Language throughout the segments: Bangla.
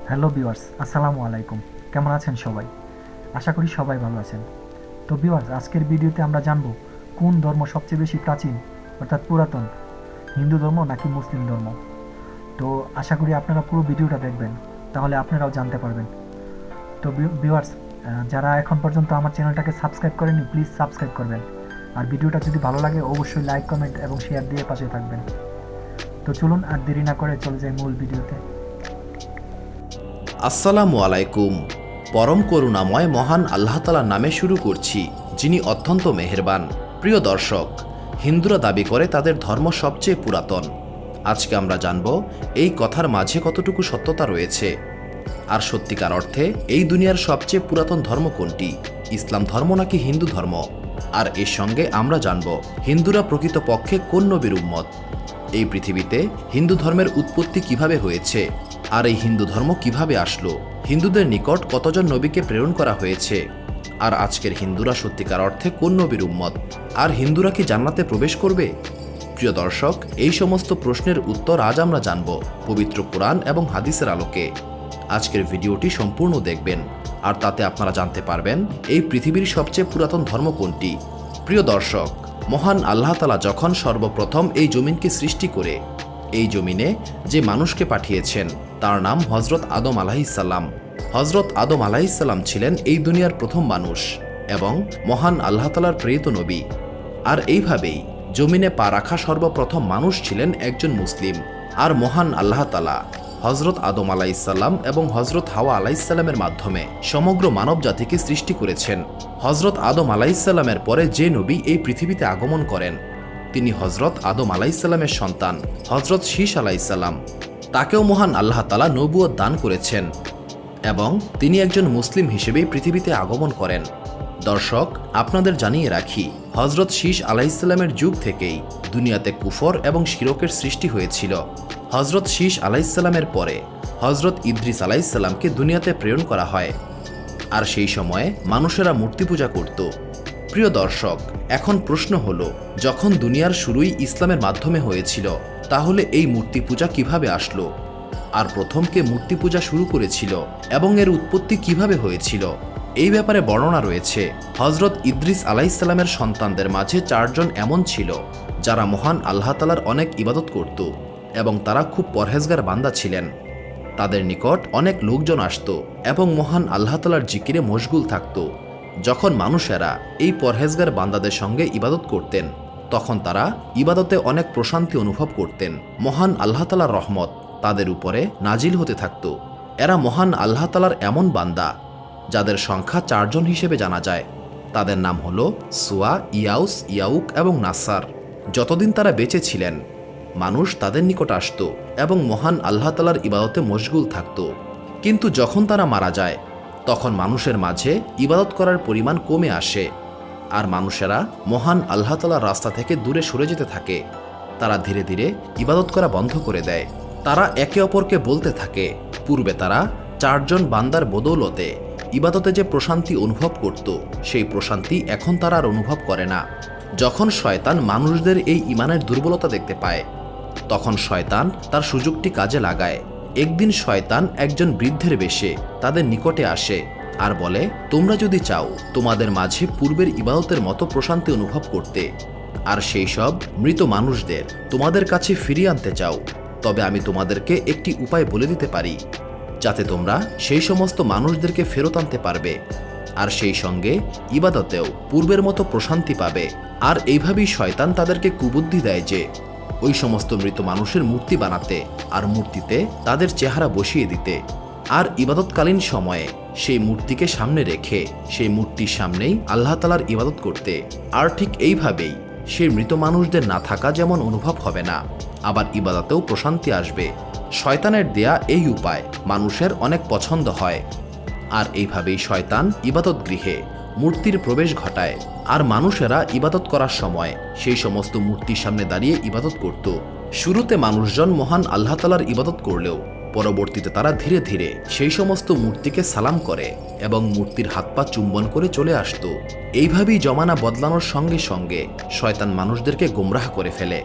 হ্যালো ভিউয়ার্স, আসসালামু আলাইকুম। কেমন আছেন সবাই? আশা করি সবাই ভালো আছেন। তো ভিউয়ার্স, আজকের ভিডিওতে আমরা জানব কোন ধর্ম সবচেয়ে বেশি প্রাচীন অর্থাৎ পুরাতন, হিন্দু ধর্ম নাকি মুসলিম ধর্ম। তো আশা করি আপনারা পুরো ভিডিওটা দেখবেন, তাহলে আপনারাও জানতে পারবেন। তো ভিউয়ার্স, যারা এখন পর্যন্ত আমার চ্যানেলটাকে সাবস্ক্রাইব করেনি প্লিজ সাবস্ক্রাইব করবেন। আর ভিডিওটা যদি ভালো লাগে অবশ্যই লাইক, কমেন্ট এবং শেয়ার দিয়ে পাশে থাকবেন। তো চলুন আর দেরি না করে চলে যাই মূল ভিডিওতে। আসসালামু আলাইকুম। পরম করুণাময় মহান আল্লাহ তাআলার নামে শুরু করছি, যিনি অত্যন্ত মেহেরবান। প্রিয় দর্শক, হিন্দুরা দাবি করে তাদের ধর্ম সবচেয়ে পুরাতন। আজকে আমরা জানব এই কথার মাঝে কতটুকু সত্যতা রয়েছে, আর সত্যিকার অর্থে এই দুনিয়ার সবচেয়ে পুরাতন ধর্ম কোনটি, ইসলাম ধর্ম নাকি হিন্দু ধর্ম। আর এর সঙ্গে আমরা জানব হিন্দুরা প্রকৃতপক্ষে কোন নবীর উম্মত, এই পৃথিবীতে হিন্দু ধর্মের উৎপত্তি কিভাবে হয়েছে, আর এই হিন্দু ধর্ম কিভাবে আসলো, হিন্দুদের নিকট কতজন নবীকে প্রেরণ করা হয়েছে, আর আজকের হিন্দুরা সত্যিকার অর্থে কোন নবীর উম্মত, আর হিন্দুরা কি জান্নাতে প্রবেশ করবে। প্রিয় দর্শক, এই সমস্ত প্রশ্নের উত্তর আজ আমরা জানব পবিত্র কোরআন এবং হাদিসের আলোকে। আজকের ভিডিওটি সম্পূর্ণ দেখবেন, আর তাতে আপনারা জানতে পারবেন এই পৃথিবীর সবচেয়ে পুরাতন ধর্ম কোনটি। প্রিয় দর্শক, মহান আল্লাহ তাআলা যখন সর্বপ্রথম এই জমিনকে সৃষ্টি করে এই জমিনে যে মানুষকে পাঠিয়েছেন তার নাম হযরত আদম আলাইহিসসালাম। হযরত আদম আলাইহিসসালাম ছিলেন এই দুনিয়ার প্রথম মানুষ এবং মহান আল্লাহ তাআলার প্রেরিত নবী। আর এইভাবেই জমিনে পা রাখা সর্বপ্রথম মানুষ ছিলেন একজন মুসলিম। আর মহান আল্লাহ তাআলা হযরত আদম আলাইহিসসালাম এবং হযরত হাওয়া আলাইহিসসালামের মাধ্যমে সমগ্র মানব জাতিকে সৃষ্টি করেছেন। হযরত আদম আলাইহিসসালামের পরে যে নবী এই পৃথিবীতে আগমন করেন তিনি হযরত আদম আলাইহিসসালামের সন্তান হযরত শীস আলাইহিসসালাম। তাকেও মহান আল্লাহ তাআলা নবুয়ত দান করেছেন এবং তিনি একজন মুসলিম হিসেবেই পৃথিবীতে আগমন করেন। দর্শক, আপনাদের জানিয়ে রাখি, হযরত শীস আলাইহিসসালামের যুগ থেকেই দুনিয়াতে কুফর এবং শিরকের সৃষ্টি হয়েছিল। হযরত শীস আলাইহিসসালামের পরে হযরত ইদ্রিস আলাইহিসসালামকে দুনিয়াতে প্রেরণ করা হয়, আর সেই সময়ে মানুষেরা মূর্তি পূজা করত। প্রিয় দর্শক, এখন প্রশ্ন হলো, যখন দুনিয়ার শুরুই ইসলামের মাধ্যমে হয়েছিল তাহলে এই মূর্তি পূজা কিভাবে আসলো, আর প্রথম কে মূর্তি পূজা শুরু করেছিল এবং এর উৎপত্তি কিভাবে হয়েছিল, এই ব্যাপারে বর্ণনা রয়েছে। হযরত ইদ্রিস আলাইহিসসালামের সন্তানদের মাঝে 4 জন এমন ছিল যারা মহান আল্লাহ তাআলার অনেক ইবাদত করত এবং তারা খুব পরহেজগার বান্দা ছিলেন। তাদের নিকট অনেক লোকজন আসত এবং মহান আল্লাহ তাআলার জিকিরে মশগুল থাকত। যখন মানুষেরা এই পরহেজগার বান্দাদের সঙ্গে ইবাদত করতেন তখন তারা ইবাদতে অনেক প্রশান্তি অনুভব করতেন। মহান আল্লাহ তাআলার রহমত তাদের উপরে নাজিল হতে থাকত। এরা মহান আল্লাহ তাআলার এমন বান্দা যাদের সংখ্যা 4 জন হিসেবে জানা যায়। তাদের নাম হলো সুয়া, ইয়াউস, ইয়াউক এবং নাসার। যতদিন তারা বেঁচে ছিলেন মানুষ তাদের নিকট আসত এবং মহান আল্লাহ তাআলার ইবাদতে মশগুল থাকত। কিন্তু যখন তারা মারা যায় তখন মানুষের মাঝে ইবাদত করার পরিমাণ কমে আসে, আর মানুষেরা মহান আল্লাহ তাআলার রাস্তা থেকে দূরে সরে যেতে থাকে। তারা ধীরে ধীরে ইবাদত করা বন্ধ করে দেয়। তারা একে অপরকে বলতে থাকে, পূর্বে তারা 4 জন বান্দার বদৌলতে ইবাদতে যে প্রশান্তি অনুভব করত সেই প্রশান্তি এখন তারা আর অনুভব করে না। যখন শয়তান মানুষদের এই ঈমানের দুর্বলতা দেখতে পায় তখন শয়তান তার সুযোগটি কাজে লাগায়। একদিন শয়তান একজন বৃদ্ধের বেশে তাদের নিকটে আসে আর বলে, তোমরা যদি চাও তোমাদের মাঝে পূর্বের ইবাদতের মতো প্রশান্তি অনুভব করতে, আর সেই সব মৃত মানুষদের তোমাদের কাছে ফিরিয়ে আনতে চাও, তবে আমি তোমাদেরকে একটি উপায় বলে দিতে পারি যাতে তোমরা সেই সমস্ত মানুষদেরকে ফেরত আনতে পারবে, আর সেই সঙ্গে ইবাদতেও পূর্বের মতো প্রশান্তি পাবে। আর এইভাবেই শয়তান তাদেরকে কুবুদ্ধি দেয় যে ওই সমস্ত মৃত মানুষের মূর্তি বানাতে আর মূর্তিতে তাদের চেহারা বসিয়ে দিতে, আর ইবাদতকালীন সময়ে সেই মূর্তিকে সামনে রেখে সেই মূর্তির সামনেই আল্লাহ তাআলার ইবাদত করতে। আর ঠিক এইভাবেই সেই মৃত মানুষদের না থাকা যেমন অনুভব হবে না, আবার ইবাদতেও প্রশান্তি আসবে। শয়তানের দেয়া এই উপায় মানুষের অনেক পছন্দ হয়, আর এইভাবেই শয়তান ইবাদত গৃহে মূর্তির প্রবেশ ঘটায়, আর মানুষেরা ইবাদত করার সময় সেই সমস্ত মূর্তির সামনে দাঁড়িয়ে ইবাদত করত। শুরুতে মানুষজন মহান আল্লাহ তাআলার ইবাদত করলেও পরবর্তীতে তারা ধীরে ধীরে সেই সমস্ত মূর্তিকে সালাম করে এবং মূর্তির হাত পা চুম্বন করে চলে আসত। এইভাবেই জমানা বদলানোর সঙ্গে সঙ্গে শয়তান মানুষদেরকে গোমরাহ করে ফেলে।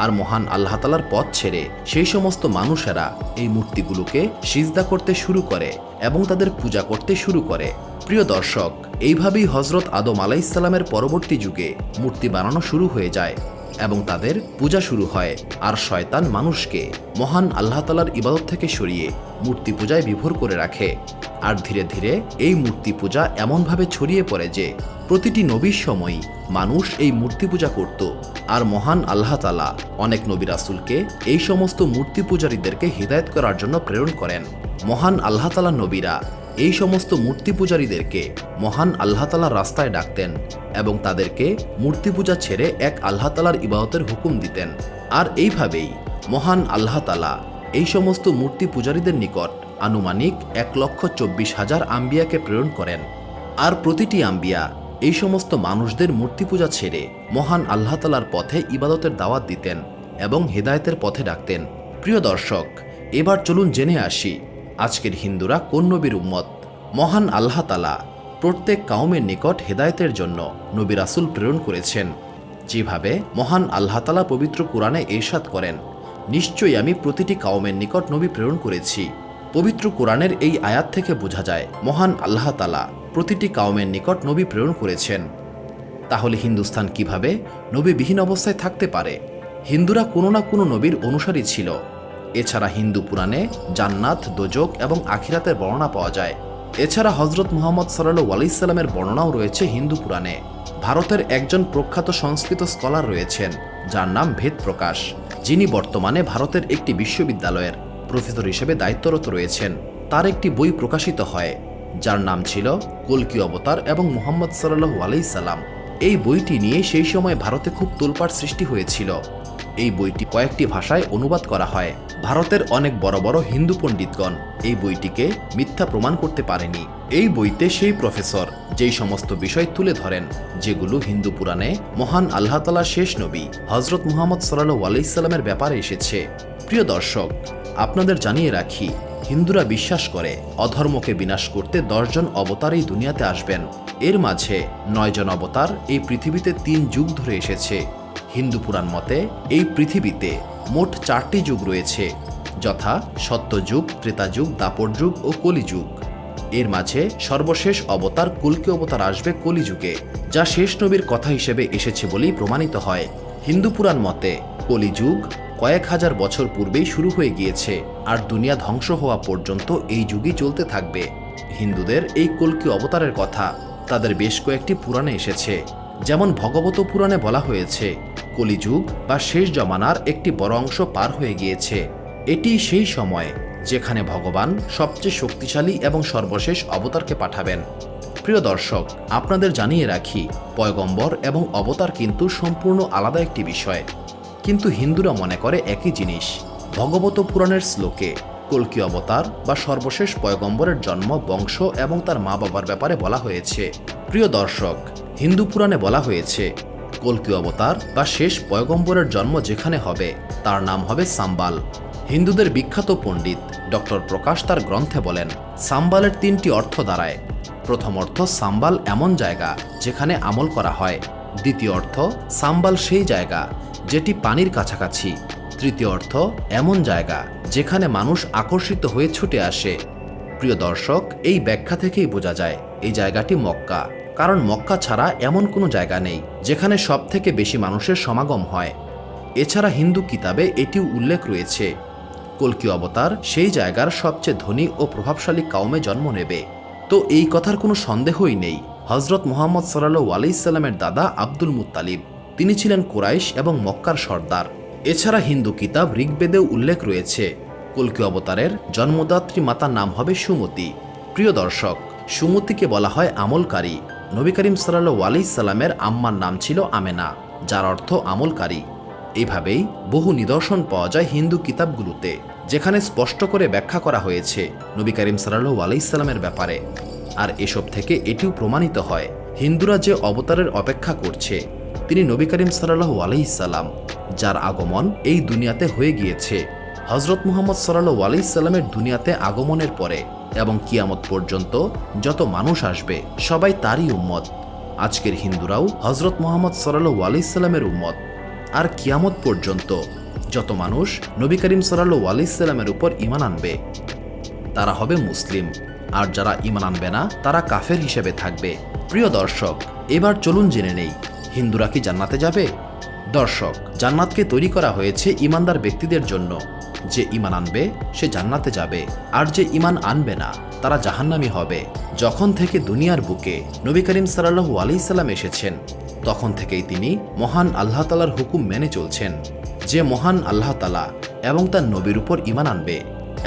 আর মহান আল্লাহ তাআলার পথ ছেড়ে সেই সমস্ত মানুষেরা এই মূর্তিগুলোকে সিজদা করতে শুরু করে এবং তাদের পূজা করতে শুরু করে। প্রিয় দর্শক, এইভাবেই হযরত আদম আলাইহিসসালামের পরবর্তী যুগে মূর্তি বানানো শুরু হয়ে যায় এবং তাদের পূজা শুরু হয়। আর শয়তান মানুষকে মহান আল্লাহ তাআলার ইবাদত থেকে সরিয়ে মূর্তি পূজায় বিভোর করে রাখে। আর ধীরে ধীরে এই মূর্তি পূজা এমনভাবে ছড়িয়ে পড়ে যে প্রতিটি নবীর সময়ই মানুষ এই মূর্তি পূজা করত। আর মহান আল্লাহ তাআলা অনেক নবী রাসূলকে এই সমস্ত মূর্তি পূজারীদেরকে হিদায়াত করার জন্য প্রেরণ করেন। মহান আল্লাহ তাআলা নবীরা এই সমস্ত মূর্তি পূজারীদেরকে মহান আল্লাহ তাআলার রাস্তায় ডাকতেন এবং তাদেরকে মূর্তি পূজা ছেড়ে এক আল্লাহ তাআলার ইবাদতের হুকুম দিতেন। আর এইভাবেই মহান আল্লাহ তাআলা এই সমস্ত মূর্তি পূজারীদের নিকট আনুমানিক 1,24,000 আম্বিয়াকে প্রেরণ করেন। আর প্রতিটি আম্বিয়া এই সমস্ত মানুষদের মূর্তি পূজা ছেড়ে মহান আল্লাহ তাআলার পথে ইবাদতের দাওয়াত দিতেন এবং হেদায়েতের পথে ডাকতেন। প্রিয় দর্শক, এবার চলুন জেনে আসি আজকের হিন্দুরা কোন নবীর উম্মত। মহান আল্লাহ তাআলা প্রত্যেক কওমের নিকট হেদায়েতের জন্য নবী রাসূল প্রেরণ করেছেন। যেভাবে মহান আল্লাহ তাআলা পবিত্র কোরআনে ইরশাদ করেন, নিশ্চয়ই আমি প্রতিটি কওমের নিকট নবী প্রেরণ করেছি। পবিত্র কোরআনের এই আয়াত থেকে বোঝা যায় মহান আল্লাহ তাআলা প্রতিটি কওমের নিকট নবী প্রেরণ করেছেন। তাহলে হিন্দুস্তান কিভাবে নবীবিহীন অবস্থায় থাকতে পারে? হিন্দুরা কোনো না কোনো নবীর অনুসারী ছিল। এছাড়া হিন্দু পুরাণে জান্নাত, দোজক এবং আখিরাতের বর্ণনা পাওয়া যায়। এছাড়া হযরত মুহাম্মদ সাল্লাল্লাহু আলাইহি সাল্লামের বর্ণনাও রয়েছে হিন্দু পুরাণে। ভারতের একজন প্রখ্যাত সংস্কৃত স্কলার রয়েছেন যার নাম ভেদ প্রকাশ, যিনি বর্তমানে ভারতের একটি বিশ্ববিদ্যালয়ের প্রফেসর হিসেবে দায়িত্বরত রয়েছেন। তার একটি বই প্রকাশিত হয় যার নাম ছিল কল্কি অবতার এবং মুহাম্মদ সাল্লাল্লাহু আলাইহি সাল্লাম। এই বইটি নিয়ে সেই সময় ভারতে খুব তোলপাড় সৃষ্টি হয়েছিল। এই বইটি কয়েকটি ভাষায় অনুবাদ করা হয়। ভারতের অনেক বড় বড় হিন্দু পণ্ডিতগণ এই বইটিকে মিথ্যা প্রমাণ করতে পারেনি। এই বইতে সেই প্রফেসর যেই সমস্ত বিষয় তুলে ধরেন যেগুলো হিন্দু পুরাণে মহান আল্লাহ তাআলার শেষ নবী হযরত মুহাম্মদ সাল্লাল্লাহু আলাইহি সাল্লামের ব্যাপারে এসেছে। প্রিয় দর্শক, আপনাদের জানিয়ে রাখি, হিন্দুরা বিশ্বাস করে অধর্মকে বিনাশ করতে 10 জন অবতার এই দুনিয়াতে আসবেন। এর মাঝে 9 জন অবতার এই পৃথিবীতে 3 যুগ ধরে এসেছে। হিন্দু পুরাণ মতে এই পৃথিবীতে মোট 4টি যুগ রয়েছে, যথা সত্যযুগ, ত্রেতাযুগ, দাপর যুগ ও কলিযুগ। এর মাঝে সর্বশেষ অবতার কল্কি অবতার আসবে কলিযুগে, যা শেষ নবীর কথা হিসেবে এসেছে বলেই প্রমাণিত হয়। হিন্দু পুরাণ মতে কলিযুগ কয়েক হাজার বছর পূর্বেই শুরু হয়ে গিয়েছে আর দুনিয়া ধ্বংস হওয়া পর্যন্ত এই যুগই চলতে থাকবে। হিন্দুদের এই কল্কি অবতারের কথা তাদের বেশ কয়েকটি পুরাণে এসেছে। যেমন ভগবত পুরাণে বলা হয়েছে, কলিযুগ বা শেষ জমানার একটি বড় অংশ পার হয়ে গিয়েছে। এটি সেই সময় যেখানে ভগবান সবচেয়ে শক্তিশালী এবং সর্বশেষ অবতারকে পাঠাবেন। প্রিয় দর্শক, আপনাদের জানিয়ে রাখি, পয়গম্বর এবং অবতার কিন্তু সম্পূর্ণ আলাদা একটি বিষয়, কিন্তু হিন্দুরা মনে করে একই জিনিস। ভগবত পুরাণের শ্লোকে কল্কি অবতার বা সর্বশেষ পয়গম্বরের জন্ম, বংশ এবং তার মা বাবার ব্যাপারে বলা হয়েছে। প্রিয় দর্শক, হিন্দু পুরাণে বলা হয়েছে কল্কি অবতার বা শেষ পয়গম্বরের জন্ম যেখানে হবে তার নাম হবে সাম্বাল। হিন্দুদের বিখ্যাত পণ্ডিত ডক্টর প্রকাশ তার গ্রন্থে বলেন, সাম্বালের 3টি অর্থ দাঁড়ায়। প্রথম অর্থ, সাম্বাল এমন জায়গা যেখানে আমল করা হয়। দ্বিতীয় অর্থ, সাম্বাল সেই জায়গা যেটি পানির কাছাকাছি। তৃতীয় অর্থ, এমন জায়গা যেখানে মানুষ আকর্ষিত হয়ে ছুটে আসে। প্রিয় দর্শক, এই ব্যাখ্যা থেকেই বোঝা যায় এই জায়গাটি মক্কা, কারণ মক্কা ছাড়া এমন কোনো জায়গা নেই যেখানে সব থেকে বেশি মানুষের সমাগম হয়। এছাড়া হিন্দু কিতাবে এটিও উল্লেখ রয়েছে, কল্কি অবতার সেই জায়গার সবচেয়ে ধনী ও প্রভাবশালী কওমে জন্ম নেবে। তো এই কথার কোনো সন্দেহই নেই, হযরত মুহাম্মদ সাল্লাল্লাহু আলাইহি সাল্লামের দাদা আব্দুল মুত্তালিব, তিনি ছিলেন কুরাইশ এবং মক্কার সর্দার। এছাড়া হিন্দু কিতাব ঋগ্বেদেও উল্লেখ রয়েছে কল্কি অবতারের জন্মদাত্রী মাতার নাম হবে সুমতি। প্রিয় দর্শক, সুমতিকে বলা হয় আমলকারী। নবী করিম সাল্লাল্লাহু আলাইহি সাল্লামের আম্মার নাম ছিল আমেনা, যার অর্থ আমলকারী। এইভাবেই বহু নিদর্শন পাওয়া যায় হিন্দু কিতাবগুলোতে, যেখানে স্পষ্ট করে ব্যাখ্যা করা হয়েছে নবী করিম সাল্লাল্লাহু আলাইহি সাল্লামের ব্যাপারে। আর এসব থেকে এটিও প্রমাণিত হয় হিন্দুরা যে অবতারের অপেক্ষা করছে তিনি নবী করিম সাল্লাল্লাহু আলাইহি সাল্লাম, যার আগমন এই দুনিয়াতে হয়ে গিয়েছে। হযরত মুহাম্মদ সাল্লাল্লাহু আলাইহি সাল্লামের দুনিয়াতে আগমনের পরে এবং কিয়ামত পর্যন্ত যত মানুষ আসবে সবাই তারই উম্মত। আজকের হিন্দুরাও হযরত মুহাম্মদ সাল্লাল্লাহু আলাইহি সাল্লামের উম্মত। আর কিয়ামত পর্যন্ত যত মানুষ নবী করিম সাল্লাল্লাহু আলাইহি সাল্লামের উপর ঈমান আনবে তারা হবে মুসলিম, আর যারা ঈমান আনবে না তারা কাফের হিসেবে থাকবে। প্রিয় দর্শক, এবার চলুন জেনে নেই হিন্দুরা কি জান্নাতে যাবে। দর্শক, জান্নাতকে তৈরি করা হয়েছে ঈমানদার ব্যক্তিদের জন্য। যে ঈমান আনবে সে জান্নাতে যাবে, আর যে ঈমান আনবে না তারা জাহান্নামী হবে। যখন থেকে দুনিয়ার বুকে নবী করিম সাল্লাল্লাহু আলাইহি সাল্লাম এসেছেন তখন থেকেই তিনি মহান আল্লাহ তাআলার হুকুম মেনে চলছেন। যে মহান আল্লাহ তাআলা এবং তার নবীর উপর ঈমান আনবে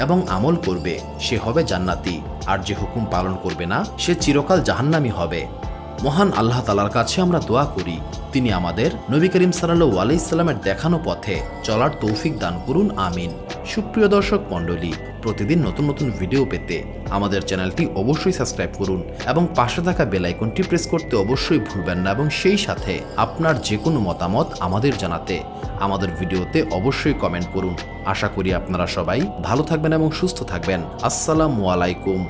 এবং আমল করবে সে হবে জান্নাতি, আর যে হুকুম পালন করবে না সে চিরকাল জাহান্নামী হবে। মহান আল্লাহ তাআলার কাছে আমরা দোয়া করি তিনি আমাদের নবী করিম সাল্লাল্লাহু আলাইহি সাল্লামের দেখানো পথে চলার তৌফিক দান করুন, আমিন। সুপ্রিয় দর্শক মণ্ডলী, প্রতিদিন নতুন নতুন ভিডিও পেতে আমাদের চ্যানেলটি অবশ্যই সাবস্ক্রাইব করুন এবং পাশে থাকা বেল আইকনটি প্রেস করতে অবশ্যই ভুলবেন না, এবং সেই সাথে আপনার যে কোনো মতামত আমাদের জানাতে আমাদের ভিডিওতে অবশ্যই কমেন্ট করুন। আশা করি আপনারা সবাই ভালো থাকবেন এবং সুস্থ থাকবেন। আসসালামু আলাইকুম।